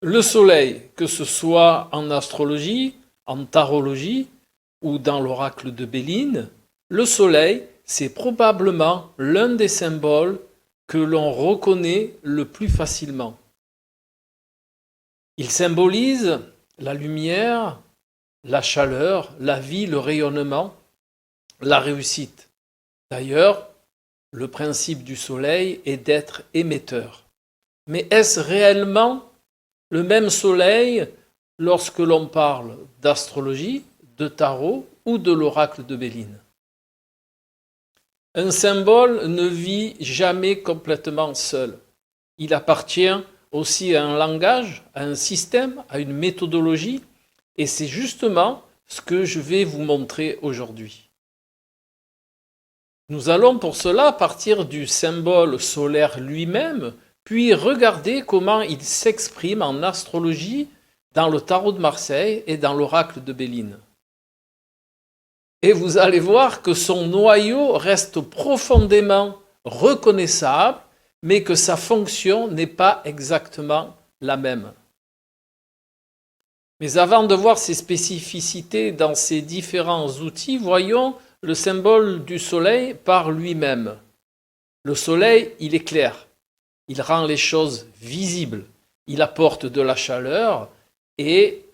Le soleil, que ce soit en astrologie, en tarologie ou dans l'oracle de Béline, le soleil, c'est probablement l'un des symboles que l'on reconnaît le plus facilement. Il symbolise la lumière, la chaleur, la vie, le rayonnement, la réussite. D'ailleurs, le principe du soleil est d'être émetteur. Mais est-ce réellement le même soleil lorsque l'on parle d'astrologie, de tarot ou de l'oracle de Béline? Un symbole ne vit jamais complètement seul. Il appartient aussi à un langage, à un système, à une méthodologie, et c'est justement ce que je vais vous montrer aujourd'hui. Nous allons pour cela partir du symbole solaire lui-même, puis regarder comment il s'exprime en astrologie dans le tarot de Marseille et dans l'oracle de Béline. Et vous allez voir que son noyau reste profondément reconnaissable, mais que sa fonction n'est pas exactement la même. Mais avant de voir ces spécificités dans ces différents outils, voyons le symbole du soleil par lui-même. Le soleil, il est clair, il rend les choses visibles, il apporte de la chaleur et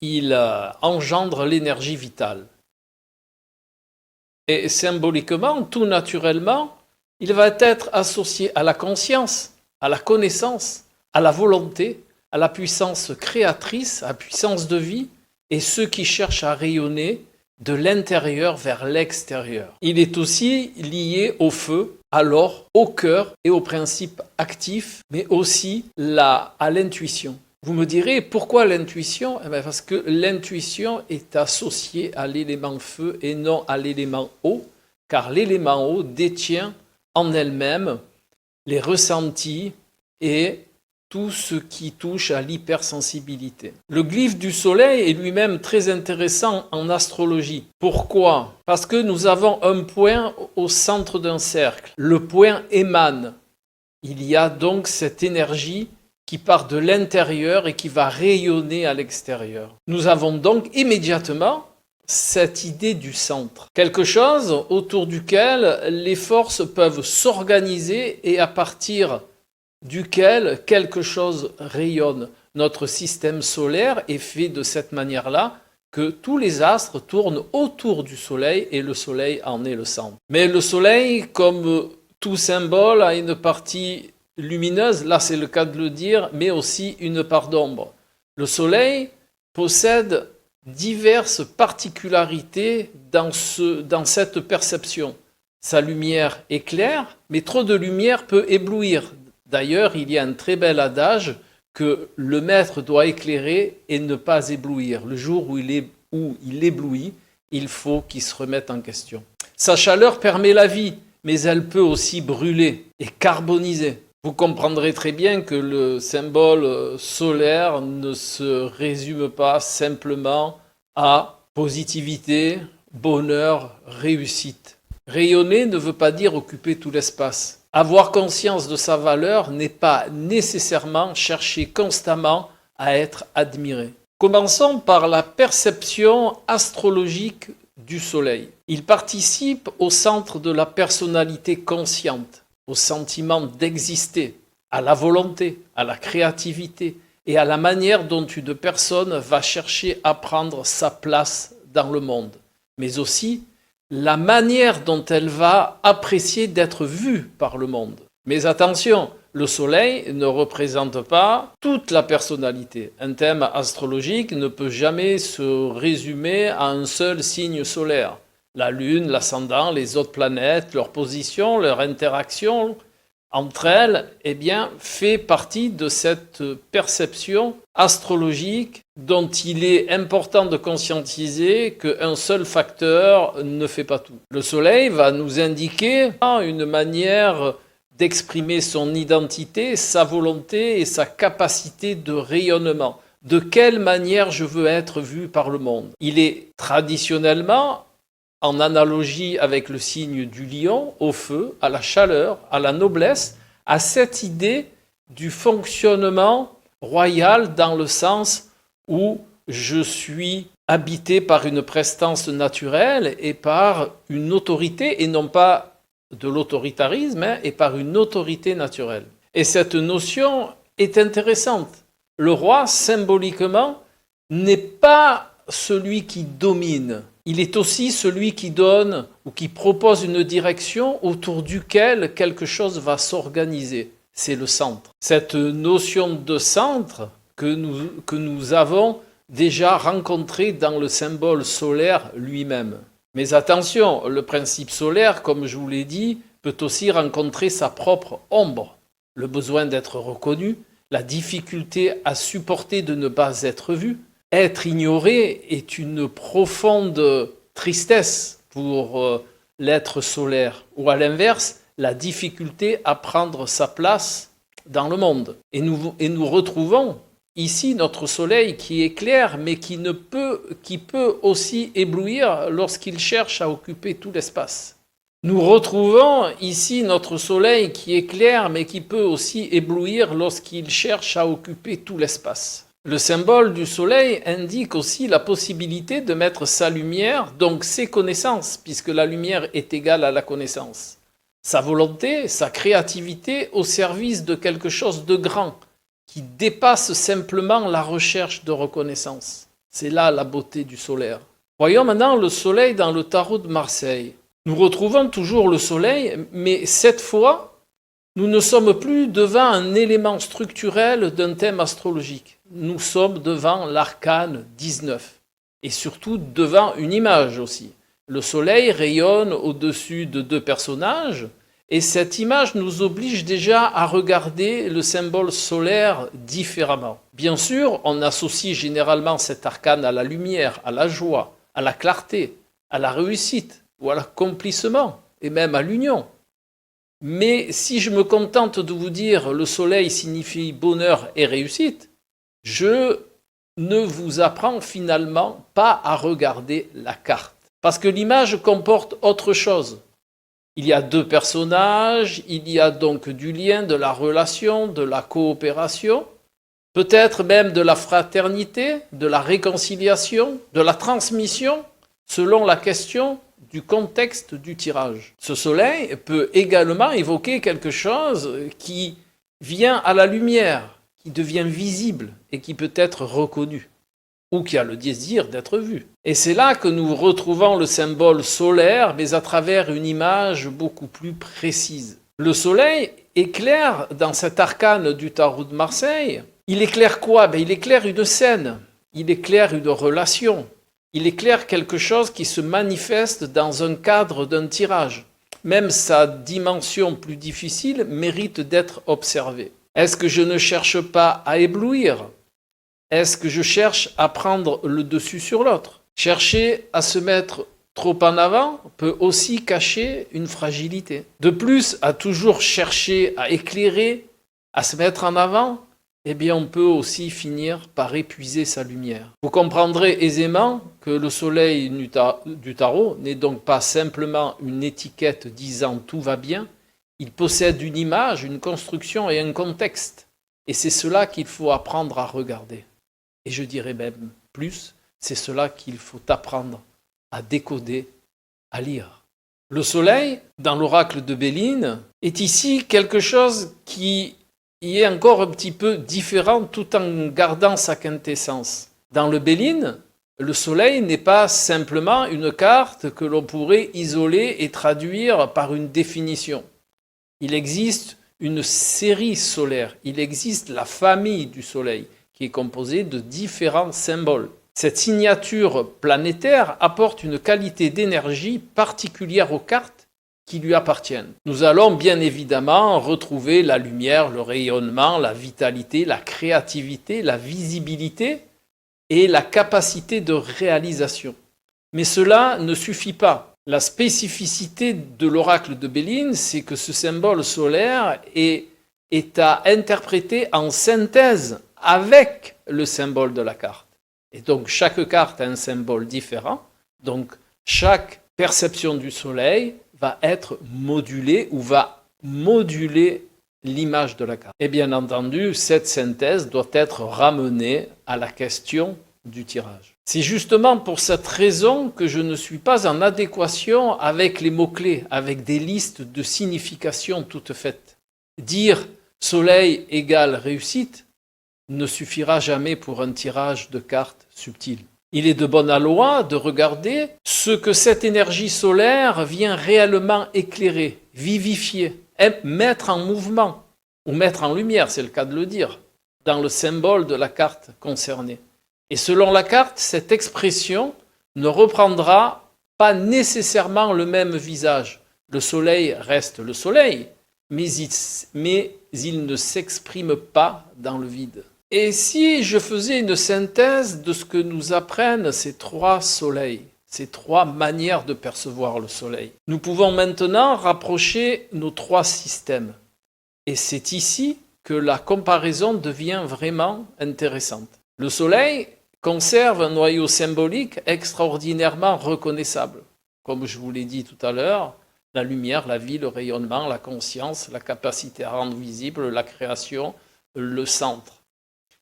il engendre l'énergie vitale. Et symboliquement, tout naturellement, il va être associé à la conscience, à la connaissance, à la volonté, à la puissance créatrice, à la puissance de vie, et ceux qui cherchent à rayonner de l'intérieur vers l'extérieur. Il est aussi lié au feu, alors au cœur et au principe actif, mais aussi à l'intuition. Vous me direz, pourquoi l'intuition? Parce que l'intuition est associée à l'élément feu et non à l'élément eau, car l'élément eau détient en elle-même les ressentis et tout ce qui touche à l'hypersensibilité. Le glyphe du soleil est lui-même très intéressant en astrologie. Pourquoi? Parce que nous avons un point au centre d'un cercle. Le point émane. Il y a donc cette énergie qui part de l'intérieur et qui va rayonner à l'extérieur. Nous avons donc immédiatement cette idée du centre. Quelque chose autour duquel les forces peuvent s'organiser et à partir duquel quelque chose rayonne. Notre système solaire est fait de cette manière-là que tous les astres tournent autour du Soleil et le Soleil en est le centre. Mais le Soleil, comme tout symbole, a une partie lumineuse, là c'est le cas de le dire, mais aussi une part d'ombre. Le Soleil possède diverses particularités dans cette perception. Sa lumière est claire, mais trop de lumière peut éblouir. D'ailleurs, il y a un très bel adage que le maître doit éclairer et ne pas éblouir. Le jour où il éblouit, il faut qu'il se remette en question. Sa chaleur permet la vie, mais elle peut aussi brûler et carboniser. Vous comprendrez très bien que le symbole solaire ne se résume pas simplement à positivité, bonheur, réussite. Rayonner ne veut pas dire occuper tout l'espace. Avoir conscience de sa valeur n'est pas nécessairement chercher constamment à être admiré. Commençons par la perception astrologique du soleil. Il participe au centre de la personnalité consciente, au sentiment d'exister, à la volonté, à la créativité et à la manière dont une personne va chercher à prendre sa place dans le monde, mais aussi la manière dont elle va apprécier d'être vue par le monde. Mais attention, le soleil ne représente pas toute la personnalité. Un thème astrologique ne peut jamais se résumer à un seul signe solaire. La lune, l'ascendant, les autres planètes, leur position, leur interaction entre elles, fait partie de cette perception astrologique dont il est important de conscientiser qu'un seul facteur ne fait pas tout. Le soleil va nous indiquer une manière d'exprimer son identité, sa volonté et sa capacité de rayonnement. De quelle manière je veux être vu par le monde? Il est traditionnellement en analogie avec le signe du lion, au feu, à la chaleur, à la noblesse, à cette idée du fonctionnement royal dans le sens où je suis habité par une prestance naturelle et par une autorité, et non pas de l'autoritarisme, et par une autorité naturelle. Et cette notion est intéressante. Le roi, symboliquement, n'est pas celui qui domine. Il est aussi celui qui donne ou qui propose une direction autour duquel quelque chose va s'organiser. C'est le centre. Cette notion de centre que nous avons déjà rencontrée dans le symbole solaire lui-même. Mais attention, le principe solaire, comme je vous l'ai dit, peut aussi rencontrer sa propre ombre. Le besoin d'être reconnu, la difficulté à supporter de ne pas être vu. Être ignoré est une profonde tristesse pour l'être solaire, ou à l'inverse, la difficulté à prendre sa place dans le monde. Et nous retrouvons ici notre soleil qui éclaire, mais qui peut aussi éblouir lorsqu'il cherche à occuper tout l'espace. Nous retrouvons ici notre soleil qui éclaire, mais qui peut aussi éblouir lorsqu'il cherche à occuper tout l'espace. Le symbole du soleil indique aussi la possibilité de mettre sa lumière, donc ses connaissances, puisque la lumière est égale à la connaissance. Sa volonté, sa créativité au service de quelque chose de grand, qui dépasse simplement la recherche de reconnaissance. C'est là la beauté du solaire. Voyons maintenant le soleil dans le tarot de Marseille. Nous retrouvons toujours le soleil, mais cette fois, nous ne sommes plus devant un élément structurel d'un thème astrologique. Nous sommes devant l'arcane 19, et surtout devant une image aussi. Le soleil rayonne au-dessus de deux personnages, et cette image nous oblige déjà à regarder le symbole solaire différemment. Bien sûr, on associe généralement cet arcane à la lumière, à la joie, à la clarté, à la réussite, ou à l'accomplissement, et même à l'union. Mais si je me contente de vous dire le soleil signifie bonheur et réussite, je ne vous apprends finalement pas à regarder la carte. Parce que l'image comporte autre chose. Il y a deux personnages, il y a donc du lien, de la relation, de la coopération, peut-être même de la fraternité, de la réconciliation, de la transmission, selon la question du contexte du tirage. Ce soleil peut également évoquer quelque chose qui vient à la lumière, qui devient visible et qui peut être reconnu, ou qui a le désir d'être vu. Et c'est là que nous retrouvons le symbole solaire, mais à travers une image beaucoup plus précise. Le soleil éclaire dans cet arcane du tarot de Marseille. Il éclaire quoi? Il éclaire une scène, il éclaire une relation. Il éclaire quelque chose qui se manifeste dans un cadre d'un tirage. Même sa dimension plus difficile mérite d'être observée. Est-ce que je ne cherche pas à éblouir? Est-ce que je cherche à prendre le dessus sur l'autre? Chercher à se mettre trop en avant peut aussi cacher une fragilité. De plus, à toujours chercher à éclairer, à se mettre en avant, eh bien on peut aussi finir par épuiser sa lumière. Vous comprendrez aisément que le soleil du tarot n'est donc pas simplement une étiquette disant tout va bien, il possède une image, une construction et un contexte. Et c'est cela qu'il faut apprendre à regarder. Et je dirais même plus, c'est cela qu'il faut apprendre à décoder, à lire. Le soleil, dans l'oracle de Béline, est ici quelque chose qui est encore un petit peu différent tout en gardant sa quintessence. Dans le Béline, le soleil n'est pas simplement une carte que l'on pourrait isoler et traduire par une définition. Il existe une série solaire, il existe la famille du soleil qui est composée de différents symboles. Cette signature planétaire apporte une qualité d'énergie particulière aux cartes qui lui appartiennent. Nous allons bien évidemment retrouver la lumière, le rayonnement, la vitalité, la créativité, la visibilité et la capacité de réalisation. Mais cela ne suffit pas. La spécificité de l'oracle de Béline, c'est que ce symbole solaire est à interpréter en synthèse avec le symbole de la carte. Et donc chaque carte a un symbole différent, donc chaque perception du soleil va être modulée ou va moduler l'image de la carte. Et bien entendu, cette synthèse doit être ramenée à la question du tirage. C'est justement pour cette raison que je ne suis pas en adéquation avec les mots-clés, avec des listes de significations toutes faites. Dire soleil égale réussite ne suffira jamais pour un tirage de cartes subtil. Il est de bonne loi de regarder ce que cette énergie solaire vient réellement éclairer, vivifier, mettre en mouvement, ou mettre en lumière, c'est le cas de le dire, dans le symbole de la carte concernée. Et selon la carte, cette expression ne reprendra pas nécessairement le même visage. Le soleil reste le soleil, mais il ne s'exprime pas dans le vide. Et si je faisais une synthèse de ce que nous apprennent ces trois soleils, ces trois manières de percevoir le soleil, nous pouvons maintenant rapprocher nos trois systèmes. Et c'est ici que la comparaison devient vraiment intéressante. Le soleil conserve un noyau symbolique extraordinairement reconnaissable. Comme je vous l'ai dit tout à l'heure, la lumière, la vie, le rayonnement, la conscience, la capacité à rendre visible, la création, le centre.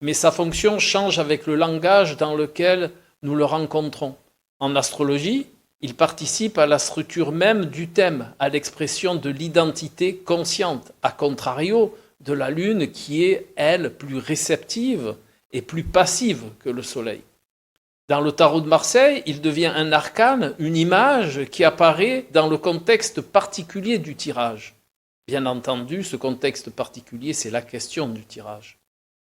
Mais sa fonction change avec le langage dans lequel nous le rencontrons. En astrologie, il participe à la structure même du thème, à l'expression de l'identité consciente, à contrario de la Lune qui est, elle, plus réceptive et plus passive que le Soleil. Dans le tarot de Marseille, il devient un arcane, une image qui apparaît dans le contexte particulier du tirage. Bien entendu, ce contexte particulier, c'est la question du tirage.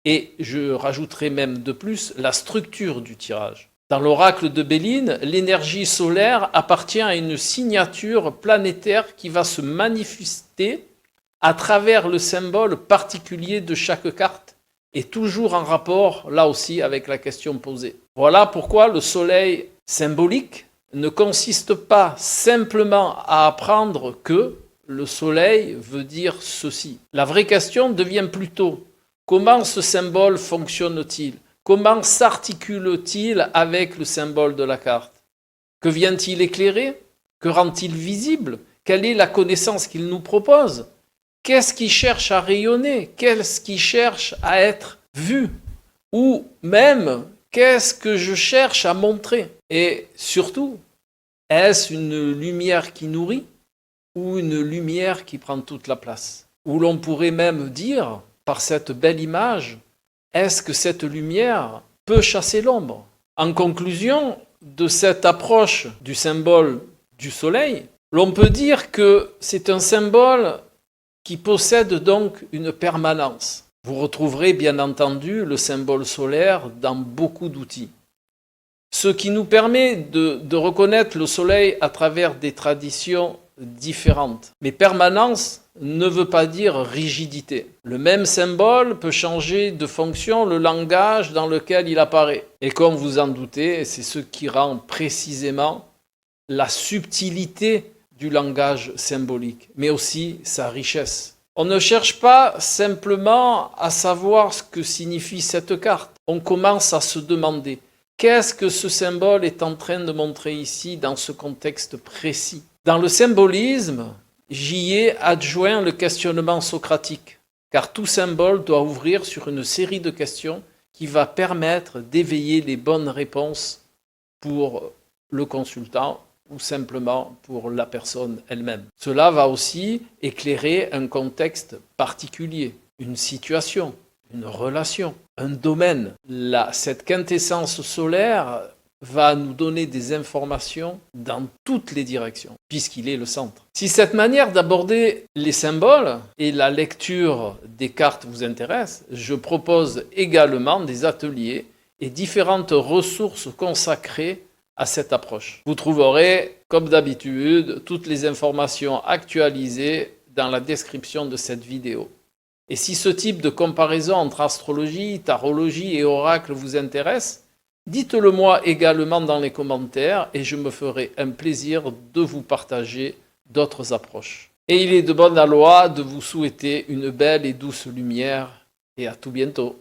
Et je rajouterai même de plus la structure du tirage. Dans l'oracle de Béline, l'énergie solaire appartient à une signature planétaire qui va se manifester à travers le symbole particulier de chaque carte et toujours en rapport, là aussi, avec la question posée. Voilà pourquoi le soleil symbolique ne consiste pas simplement à apprendre que le soleil veut dire ceci. La vraie question devient plutôt: comment ce symbole fonctionne-t-il? Comment s'articule-t-il avec le symbole de la carte? Que vient-il éclairer? Que rend-il visible? Quelle est la connaissance qu'il nous propose? Qu'est-ce qui cherche à rayonner? Qu'est-ce qui cherche à être vu? Ou même, qu'est-ce que je cherche à montrer? Et surtout, est-ce une lumière qui nourrit ou une lumière qui prend toute la place? Ou l'on pourrait même dire, par cette belle image, est-ce que cette lumière peut chasser l'ombre? En conclusion de cette approche du symbole du soleil, l'on peut dire que c'est un symbole qui possède donc une permanence. Vous retrouverez bien entendu le symbole solaire dans beaucoup d'outils. Ce qui nous permet de reconnaître le soleil à travers des traditions différentes. Mais permanence ne veut pas dire rigidité. Le même symbole peut changer de fonction le langage dans lequel il apparaît. Et comme vous en doutez, c'est ce qui rend précisément la subtilité du langage symbolique, mais aussi sa richesse. On ne cherche pas simplement à savoir ce que signifie cette carte. On commence à se demander: qu'est-ce que ce symbole est en train de montrer ici dans ce contexte précis? Dans le symbolisme, j'y ai adjoint le questionnement socratique, car tout symbole doit ouvrir sur une série de questions qui va permettre d'éveiller les bonnes réponses pour le consultant ou simplement pour la personne elle-même. Cela va aussi éclairer un contexte particulier, une situation, une relation, un domaine. Cette quintessence solaire va nous donner des informations dans toutes les directions, puisqu'il est le centre. Si cette manière d'aborder les symboles et la lecture des cartes vous intéresse, je propose également des ateliers et différentes ressources consacrées à cette approche. Vous trouverez, comme d'habitude, toutes les informations actualisées dans la description de cette vidéo. Et si ce type de comparaison entre astrologie, tarologie et oracle vous intéresse, dites-le moi également dans les commentaires et je me ferai un plaisir de vous partager d'autres approches. Et il est de bonne loi de vous souhaiter une belle et douce lumière et à tout bientôt.